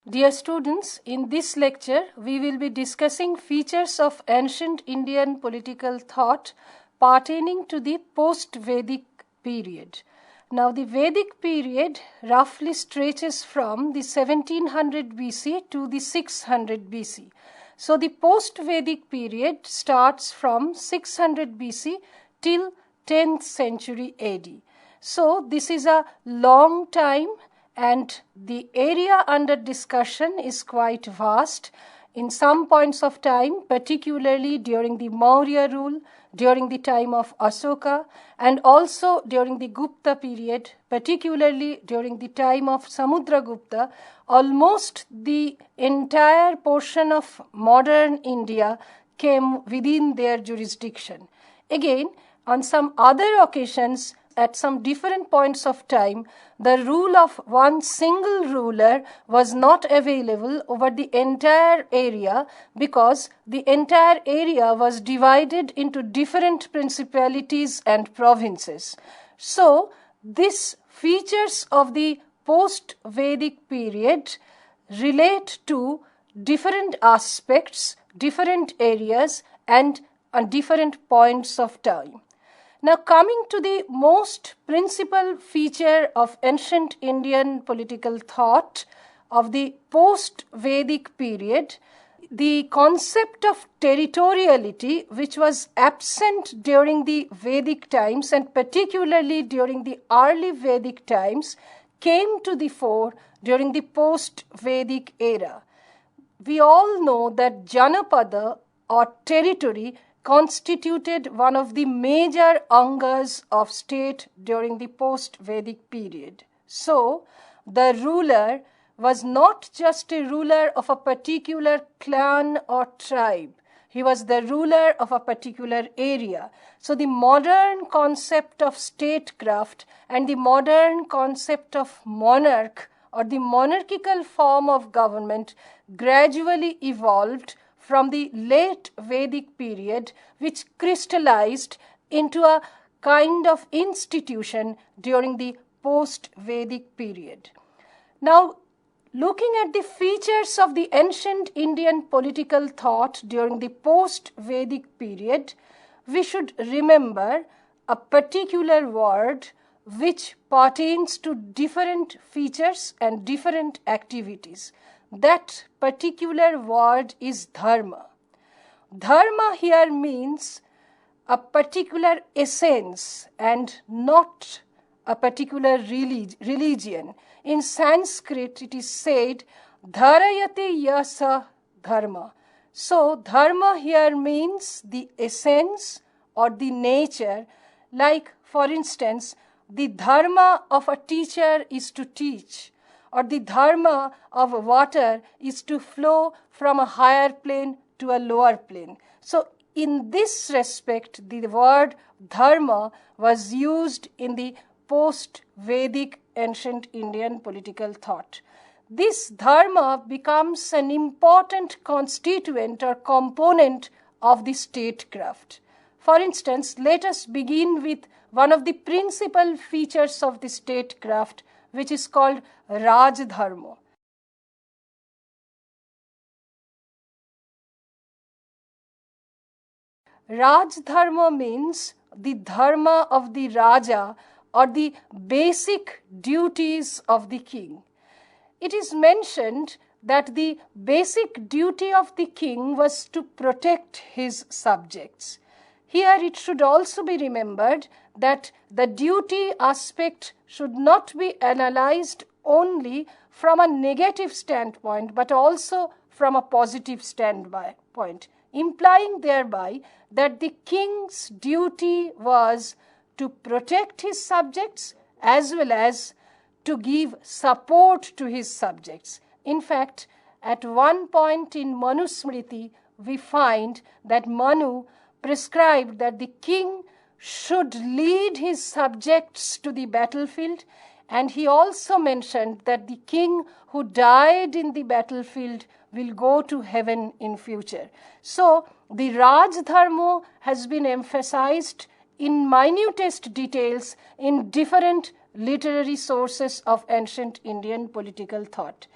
Dear students, in this lecture, we will be discussing features of ancient Indian political thought pertaining to the post-Vedic period. Now, the Vedic period roughly stretches from the 1700 BC to the 600 BC. So, the post-Vedic period starts from 600 BC till 10th century AD. So, this is a long time, and the area under discussion is quite vast. In some points of time, particularly during the Maurya rule, during the time of Ashoka, and also during the Gupta period, particularly during the time of Samudragupta, almost the entire portion of modern India came within their jurisdiction. Again, on some other occasions, at some different points of time, the rule of one single ruler was not available over the entire area because the entire area was divided into different principalities and provinces. So, these features of the post-Vedic period relate to different aspects, different areas, and on different points of time. Now, coming to the most principal feature of ancient Indian political thought of the post-Vedic period, the concept of territoriality, which was absent during the Vedic times and particularly during the early Vedic times, came to the fore during the post-Vedic era. We all know that Janapada or territory constituted one of the major angas of state during the post-Vedic period. So, the ruler was not just a ruler of a particular clan or tribe. He was the ruler of a particular area. So, the modern concept of statecraft and the modern concept of monarch or the monarchical form of government gradually evolved from the late Vedic period, which crystallized into a kind of institution during the post-Vedic period. Now, looking at the features of the ancient Indian political thought during the post-Vedic period, we should remember a particular word which pertains to different features and different activities. That particular word is dharma. Dharma here means a particular essence and not a particular religion. In Sanskrit, it is said, dharayate yasa dharma. So, dharma here means the essence or the nature. Like, for instance, the dharma of a teacher is to teach, or the dharma of water is to flow from a higher plane to a lower plane. So, in this respect, the word dharma was used in the post-Vedic ancient Indian political thought. This dharma becomes an important constituent or component of the statecraft. For instance, let us begin with one of the principal features of the statecraft, which is called Raj Dharma. Raj Dharma means the dharma of the Raja or the basic duties of the king. It is mentioned that the basic duty of the king was to protect his subjects. Here it should also be remembered that the duty aspect should not be analyzed only from a negative standpoint but also from a positive standpoint, implying thereby that the king's duty was to protect his subjects as well as to give support to his subjects. In fact, at one point in Manu Smriti, we find that Manu prescribed that the king should lead his subjects to the battlefield, and he also mentioned that the king who died in the battlefield will go to heaven in future. So, the Raj Dharma has been emphasized in minutest details in different literary sources of ancient Indian political thought.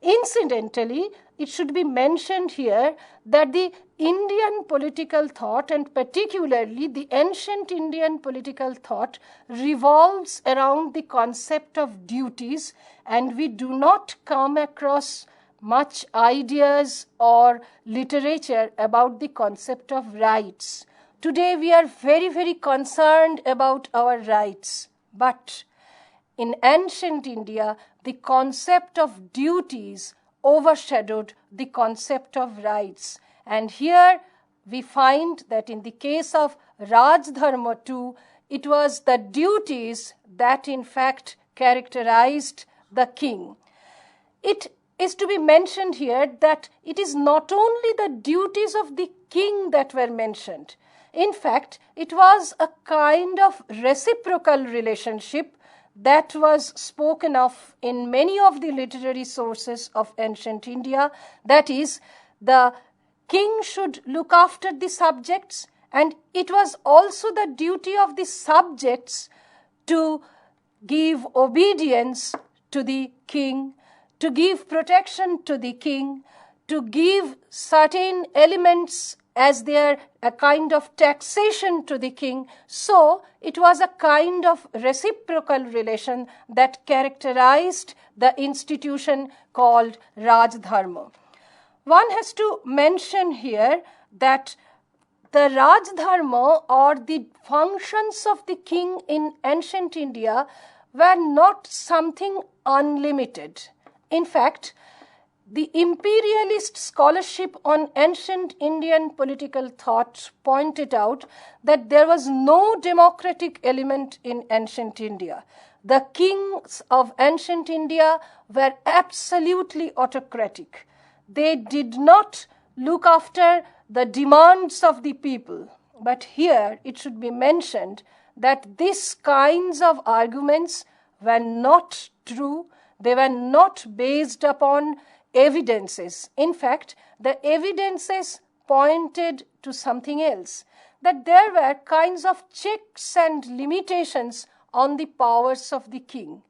Incidentally, it should be mentioned here that the Indian political thought, and particularly the ancient Indian political thought, revolves around the concept of duties, and we do not come across much ideas or literature about the concept of rights. Today we are very, very concerned about our rights, but in ancient India, the concept of duties overshadowed the concept of rights. And here we find that in the case of Raj Dharma too, it was the duties that in fact characterized the king. It is to be mentioned here that it is not only the duties of the king that were mentioned. In fact, it was a kind of reciprocal relationship that was spoken of in many of the literary sources of ancient India. That is, the king should look after the subjects, and it was also the duty of the subjects to give obedience to the king, to give protection to the king, to give certain elements as a kind of taxation to the king. So it was a kind of reciprocal relation that characterized the institution called Raj Dharma. One has to mention here that the Raj Dharma, or the functions of the king in ancient India, were not something unlimited. In fact, the imperialist scholarship on ancient Indian political thought pointed out that there was no democratic element in ancient India. The kings of ancient India were absolutely autocratic. They did not look after the demands of the people. But here it should be mentioned that these kinds of arguments were not true. They were not based upon evidences. In fact, the evidences pointed to something else, that there were kinds of checks and limitations on the powers of the king.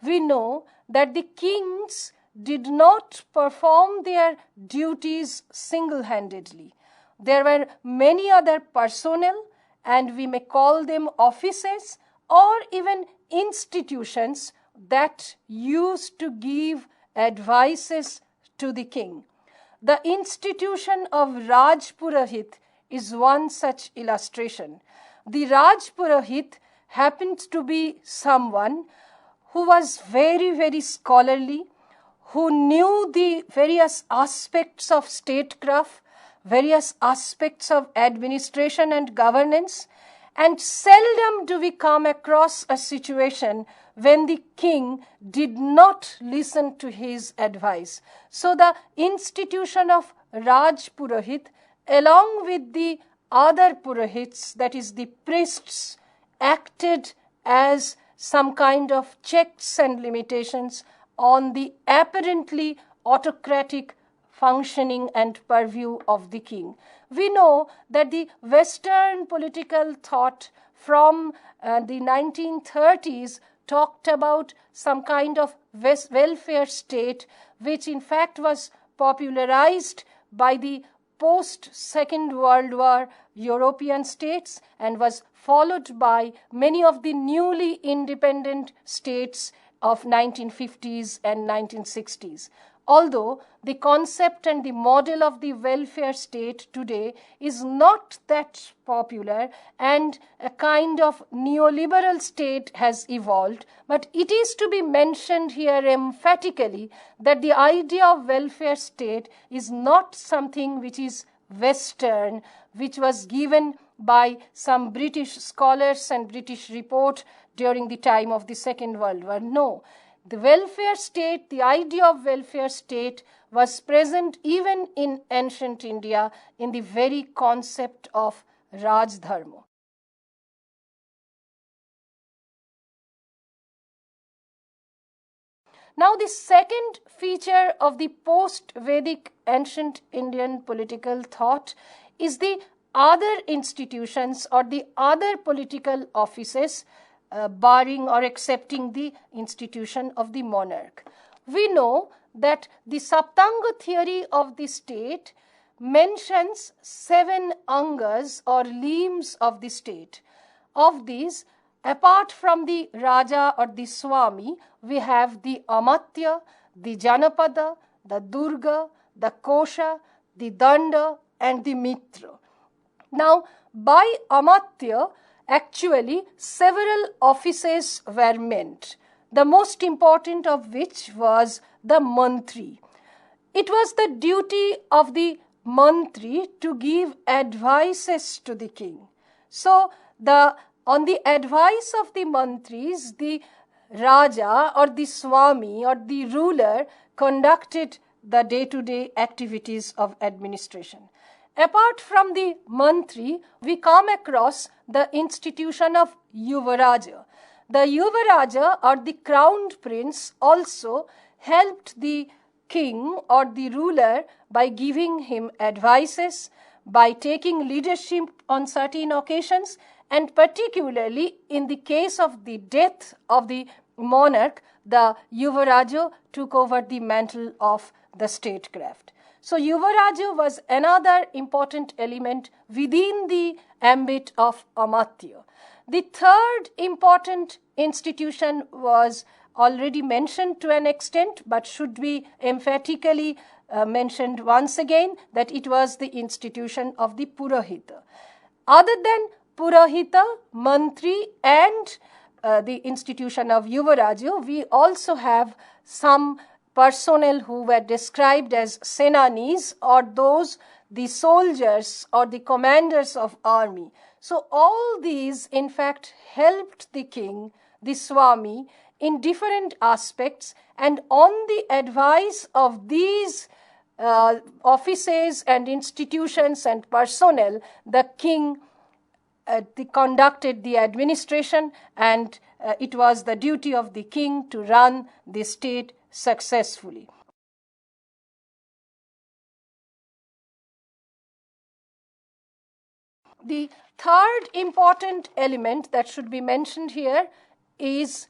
We know that the kings did not perform their duties single-handedly. There were many other personnel, and we may call them offices or even institutions, that used to give advices to the king. The institution of Raj Purohit is one such illustration. The Raj Purohit happens to be someone who was very, very scholarly, who knew the various aspects of statecraft, various aspects of administration and governance, and seldom do we come across a situation when the king did not listen to his advice. So the institution of Raj Purohit, along with the other Purohits, that is the priests, acted as some kind of checks and limitations on the apparently autocratic functioning and purview of the king. We know that the Western political thought from the 1930s talked about some kind of welfare state, which in fact was popularized by the post-Second World War European states and was followed by many of the newly independent states of 1950s and 1960s. Although the concept and the model of the welfare state today is not that popular, and a kind of neoliberal state has evolved, but it is to be mentioned here emphatically that the idea of welfare state is not something which is Western, which was given by some British scholars and British report during the time of the Second World War. No. The welfare state, the idea of welfare state, was present even in ancient India in the very concept of Raj Dharma. Now, the second feature of the post-Vedic ancient Indian political thought is the other institutions or the other political offices, barring or excepting the institution of the monarch. We know that the Saptanga theory of the state mentions 7 angas or limbs of the state. Of these, apart from the Raja or the Swami, we have the Amatya, the Janapada, the Durga, the Kosha, the Danda and the Mitra. Now, by Amatya, actually several offices were meant, the most important of which was the Mantri. It was the duty of the Mantri to give advices to the king. So, on the advice of the Mantris, the Raja or the Swami or the ruler conducted the day-to-day activities of administration. Apart from the Mantri, we come across the institution of Yuvaraja. The Yuvaraja or the crowned prince also helped the king or the ruler by giving him advices, by taking leadership on certain occasions, and particularly in the case of the death of the monarch, the Yuvaraja took over the mantle of the statecraft. So Yuvaraja was another important element within the ambit of Amatya. The third important institution was already mentioned to an extent, but should be emphatically mentioned once again, that it was the institution of the Purahita. Other than Purahita, Mantri and the institution of Yuvaraja, we also have some personnel who were described as Senanis, or those the soldiers or the commanders of army. So all these in fact helped the king, the Swami, in different aspects, and on the advice of these offices and institutions and personnel, the king conducted the administration, and it was the duty of the king to run the state successfully. The third important element that should be mentioned here is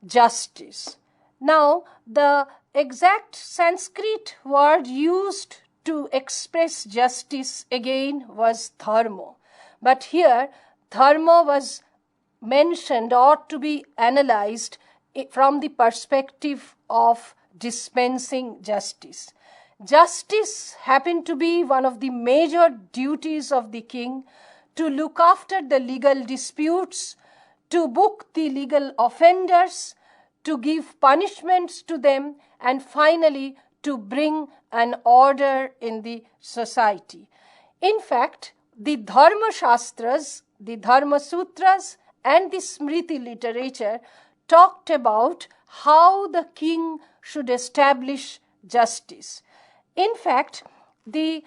justice. Now, the exact Sanskrit word used to express justice again was dharma. But here, dharma was mentioned or to be analyzed from the perspective of dispensing justice. Justice happened to be one of the major duties of the king, to look after the legal disputes, to book the legal offenders, to give punishments to them, and finally to bring an order in the society. In fact, the Dharma Shastras, the Dharma Sutras and the Smriti literature talked about how the king should establish justice. In fact, the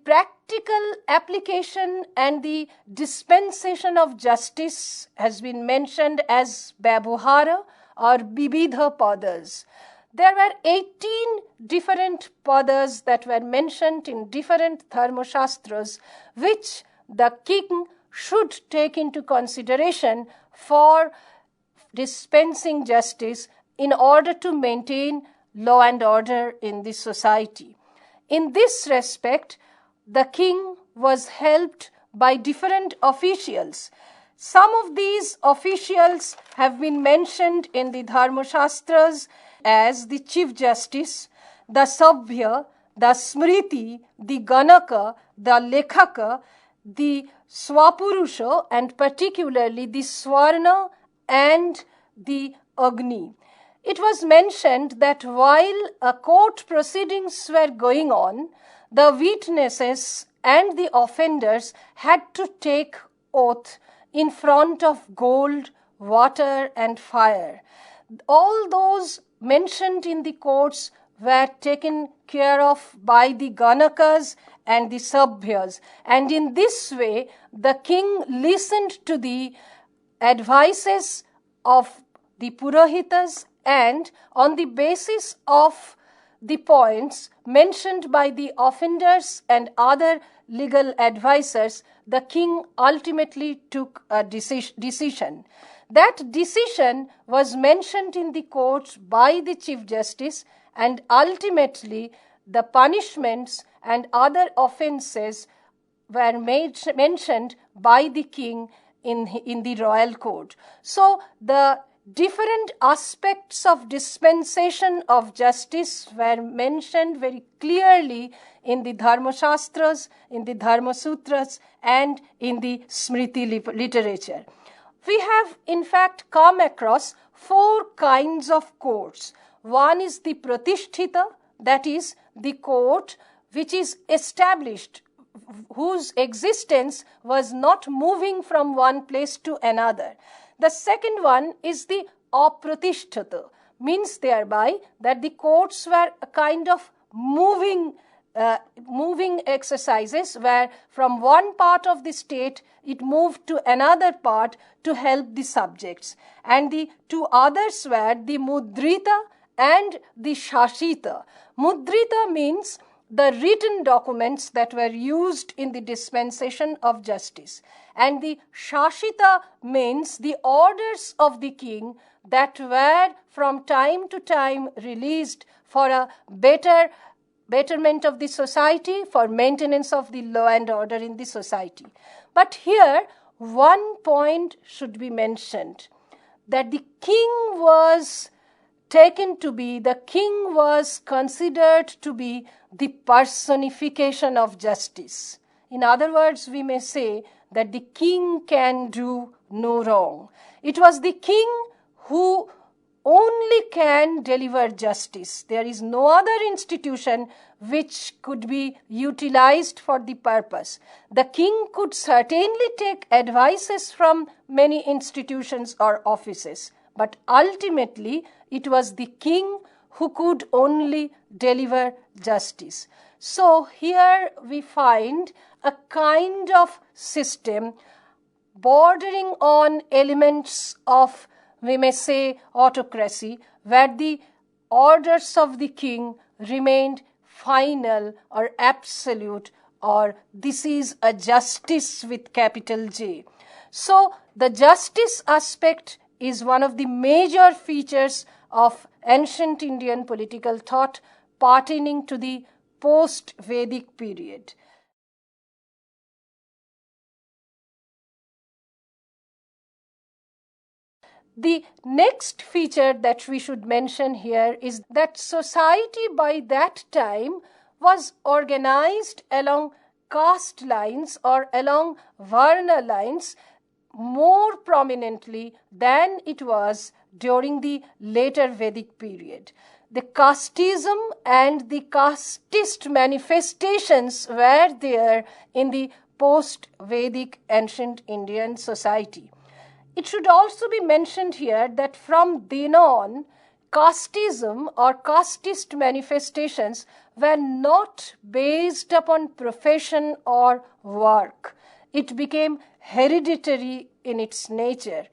practical application and the dispensation of justice has been mentioned as Vyabhara or Vividha Padas. There were 18 different padas that were mentioned in different Dharma Shastras, which the king should take into consideration for dispensing justice in order to maintain law and order in the society. In this respect, the king was helped by different officials. Some of these officials have been mentioned in the Dharma Shastras as the Chief Justice, the Sabhya, the Smriti, the Ganaka, the Lekhaka, the Swapurusha, and particularly the Swarna and the Agni. It was mentioned that while court proceedings were going on, the witnesses and the offenders had to take oath in front of gold, water, and fire. All those mentioned in the courts were taken care of by the Ganakas and the Sabhyas, and in this way the king listened to the advices of the Purahitas, and on the basis of the points mentioned by the offenders and other legal advisors, the king ultimately took a decision. That decision was mentioned in the court by the Chief Justice, and ultimately the punishments and other offences were mentioned by the king in the royal code. So the different aspects of dispensation of justice were mentioned very clearly in the Dharma Shastras, in the Dharma Sutras, and in the Smriti literature. We have in fact come across 4 kinds of courts. One is the Pratisthita, that is the court which is established, whose existence was not moving from one place to another. The second one is the Apratisthita, means thereby that the courts were a kind of moving exercises where from one part of the state it moved to another part to help the subjects. And the 2 others were the Mudrita and the Shashita. Mudrita means the written documents that were used in the dispensation of justice. And the Shashita means the orders of the king that were from time to time released for a betterment of the society, for maintenance of the law and order in the society. But here, one point should be mentioned, that the king was considered to be the personification of justice. In other words, we may say that the king can do no wrong. It was the king who only can deliver justice. There is no other institution which could be utilized for the purpose. The king could certainly take advices from many institutions or offices, but ultimately it was the king who could only deliver justice. So here we find a kind of system bordering on elements of, we may say, autocracy, where the orders of the king remained final or absolute, or this is a justice with capital J. So the justice aspect is one of the major features of ancient Indian political thought pertaining to the post-Vedic period. The next feature that we should mention here is that society by that time was organized along caste lines or along Varna lines more prominently than it was during the later Vedic period. The casteism and the casteist manifestations were there in the post-Vedic ancient Indian society. It should also be mentioned here that from then on, casteism or casteist manifestations were not based upon profession or work. It became hereditary in its nature.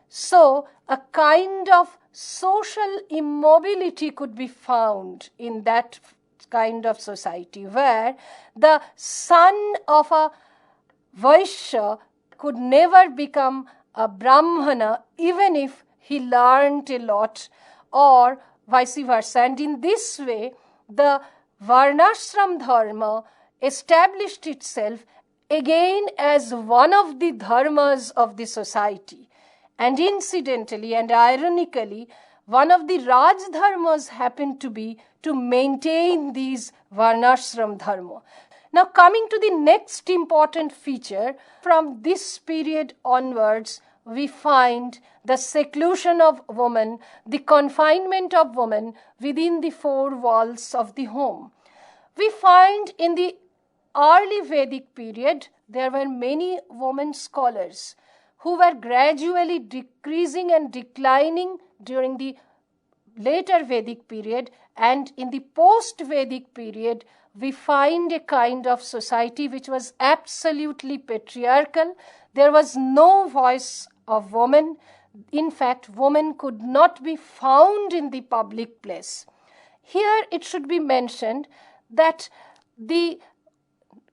So, a kind of social immobility could be found in that kind of society where the son of a Vaishya could never become a Brahmana even if he learned a lot, or vice versa. And in this way, the Varnashram Dharma established itself again as one of the dharmas of the society. And incidentally and ironically, one of the Raj Dharmas happened to be to maintain these Varnashram Dharma. Now coming to the next important feature, from this period onwards, we find the seclusion of woman, the confinement of woman within the 4 walls of the home. We find in the early Vedic period, there were many women scholars who were gradually decreasing and declining during the later Vedic period, and in the post-Vedic period, we find a kind of society which was absolutely patriarchal. There was no voice of woman. In fact, woman could not be found in the public place. Here it should be mentioned that the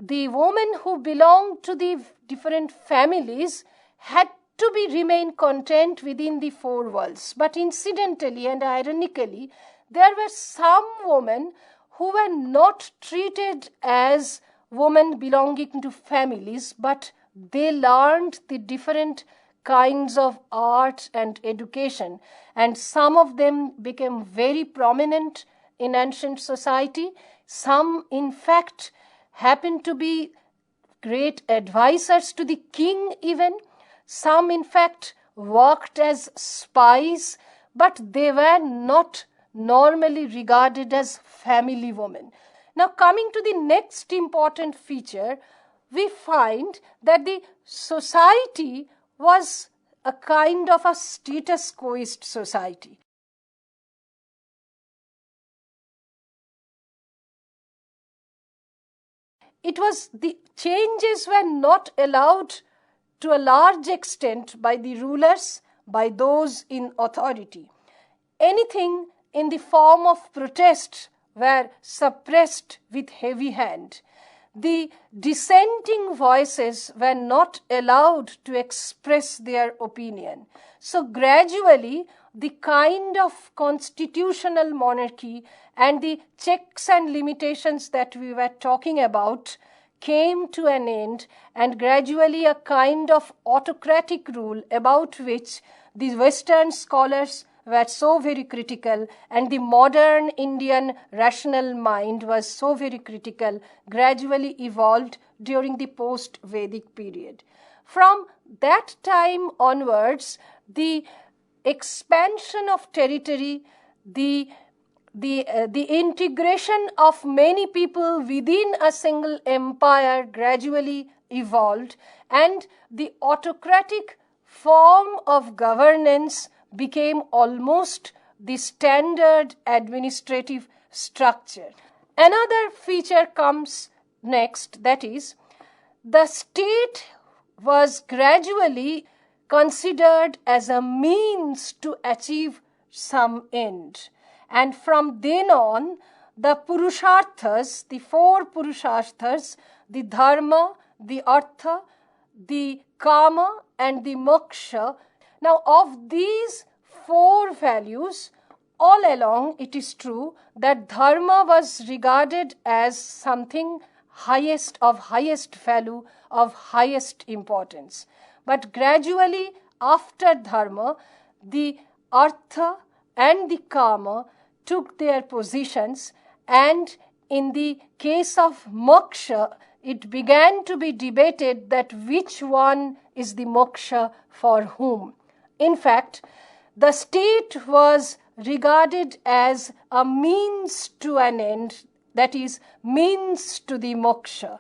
women who belonged to the different families had to remain content within the 4 walls. But incidentally and ironically, there were some women who were not treated as women belonging to families, but they learned the different kinds of art and education, and some of them became very prominent in ancient society. Some, in fact, happened to be great advisors to the king even. Some, in fact, worked as spies, but they were not normally regarded as family women. Now, coming to the next important feature, we find that the society was a kind of a status quoist society. It was the changes were not allowed to a large extent by the rulers, by those in authority. Anything in the form of protest were suppressed with heavy hand. The dissenting voices were not allowed to express their opinion. So gradually, the kind of constitutional monarchy and the checks and limitations that we were talking about came to an end, and gradually a kind of autocratic rule about which the Western scholars were so very critical, and the modern Indian rational mind was so very critical, gradually evolved during the post-Vedic period. From that time onwards, the expansion of territory, the integration of many people within a single empire gradually evolved, and the autocratic form of governance became almost the standard administrative structure. Another feature comes next, that is, the state was gradually considered as a means to achieve some end. And from then on, the Purusharthas, the four Purusharthas, the Dharma, the Artha, the Kama, and the Moksha. Now, of these four values, all along it is true that Dharma was regarded as something highest, of highest value, of highest importance. But gradually, after Dharma, the Artha and the Kama took their positions, and in the case of Moksha, it began to be debated that which one is the moksha for whom. In fact, the state was regarded as a means to an end, that is, means to the moksha.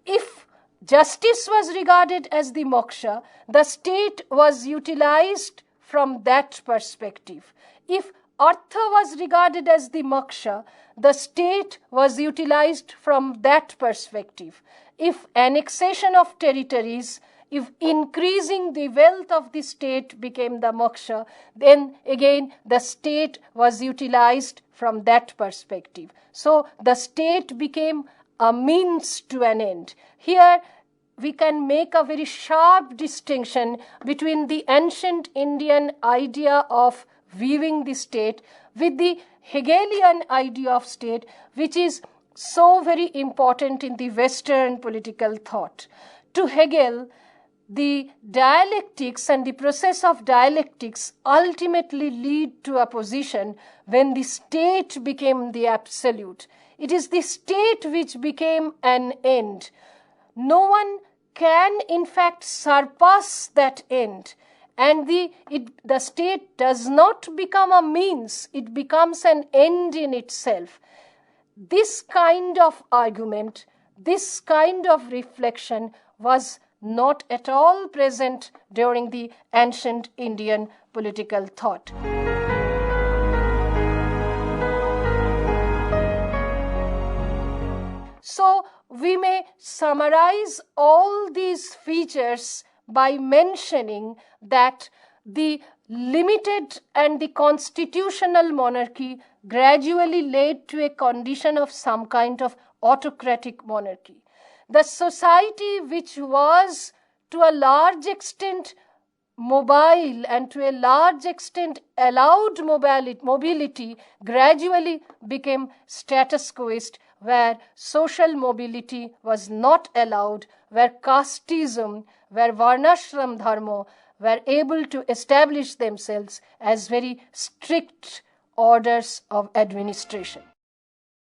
If justice was regarded as the moksha, the state was utilized from that perspective. If Artha was regarded as the moksha, the state was utilized from that perspective. If annexation of territories, if increasing the wealth of the state became the moksha, then again the state was utilized from that perspective. So the state became a means to an end. Here we can make a very sharp distinction between the ancient Indian idea of viewing the state with the Hegelian idea of state, which is so very important in the Western political thought. To Hegel, the dialectics and the process of dialectics ultimately lead to a position when the state became the absolute. It is the state which became an end. No one can in fact surpass that end. And the state does not become a means, it becomes an end in itself. This kind of argument, this kind of reflection was not at all present during the ancient Indian political thought. So we may summarize all these features by mentioning that the limited and the constitutional monarchy gradually led to a condition of some kind of autocratic monarchy. The society which was to a large extent mobile and to a large extent allowed mobility gradually became status quoist, where social mobility was not allowed, where casteism, where varnashram dharma were able to establish themselves as very strict orders of administration.